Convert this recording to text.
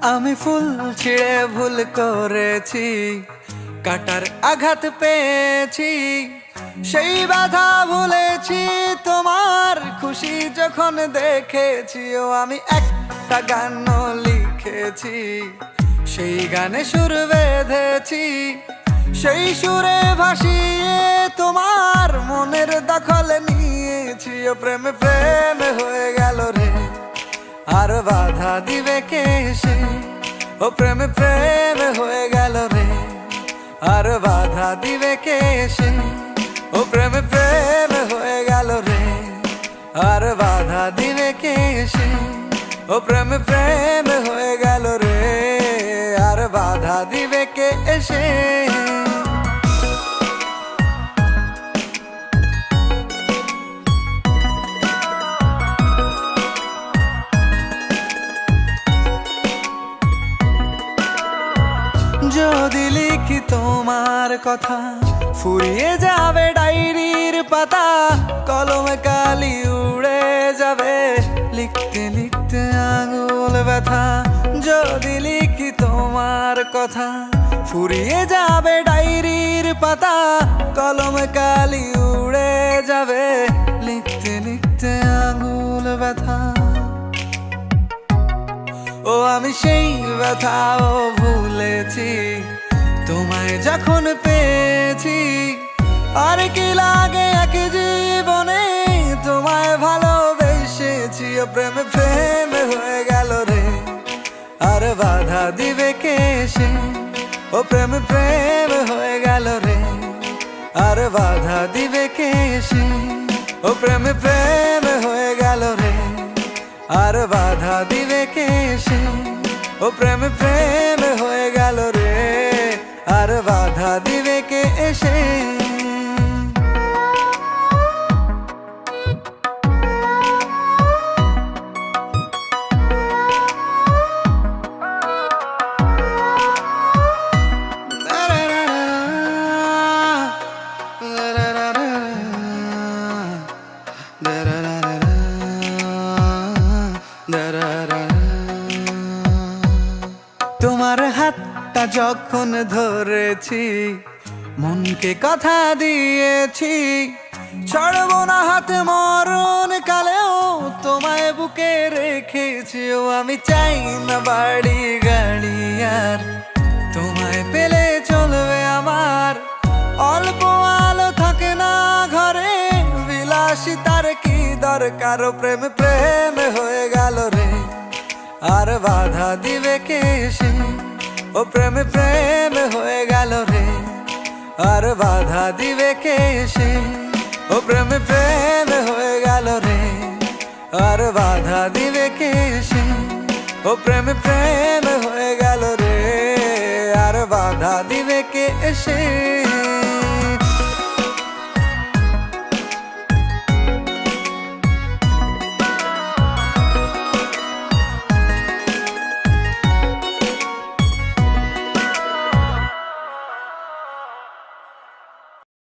আমি ফুল ছিঁড়ে ভুল করেছি, কাটার আঘাত পেয়েছি, সেই ব্যথা ভুলেছি তোমার খুশি যখন দেখেছি। ও আমি একটা গান লিখেছি, সেই গানে সুর বেঁধেছি, সেই সুরে ভাসিয়ে তোমার মনের দখল নিয়েছি। ও প্রেমে প্রেমে হয়ে গেল রে, আর বাধা দিবে কে সে? ও প্রেমে প্রেমে হয়ে গেল রে, আর বাধা দিবে কে সে? ও প্রেমে প্রেমে হয়ে গেল রে, আর বাধা দিবে কে সে? ও প্রেমে প্রেমে হয়ে গেল রে, আর বাধা দিবে কে এসে? যদি লিখি তোমার কথা, ফুরিয়ে যাবে ডায়েরির পাতা, কলমে কালি উড়ে যাবে, লিখতে লিখতে আঙুল ব্যথা। যদি লিখি তোমার কথা, ফুরিয়ে যাবে ডায়েরির পাতা, কলমে কালি উড়ে যাবে, লিখতে লিখতে আঙুল ব্যথা। ও আমি সেই ব্যথাও ভুলেছি, তোমায় যখন পেয়েছি। আর কি লাগে এক জীবনে, তোমায় ভালোবেসেছি। ও প্রেমে প্রেমে হয়ে গেল রে, আর বাধা দিবে কে সে? ও প্রেমে প্রেমে হয়ে গেল রে, আর বাধা দিবে কে সে? ও প্রেমে প্রেমে হয়ে গেল রে, আর বাধা দিবে কে সে? ও প্রেমে প্রেমে হয়ে গেল রে, আর বাধা দিবে কে এসে? তোমার হাতটা যখন ধরেছি, মনকে কথা দিয়েছি, ছাড়বো না হাতে মরণ কালেও তোমায় বুকে রেখেছি। ও আমি চাই না বাড়ি গাড়ি আর, তোমায় পেলে চলবে আমার। অল্প আলো থাকে না ঘরে, বিলাসিতার কি দরকার? ও প্রেমে প্রেমে হয়ে গেল রে, আর বাধা দিবে কে সে? ও প্রেমে প্রেমে হয়ে গেল রে, আর বাধা দিবে কে সে? ও প্রেমে প্রেমে হয়ে গেল রে, আর বাধা দিবে কে সে? ও প্রেমে প্রেমে হয়ে গেল রে, আর বাধা দিবে কে এসে?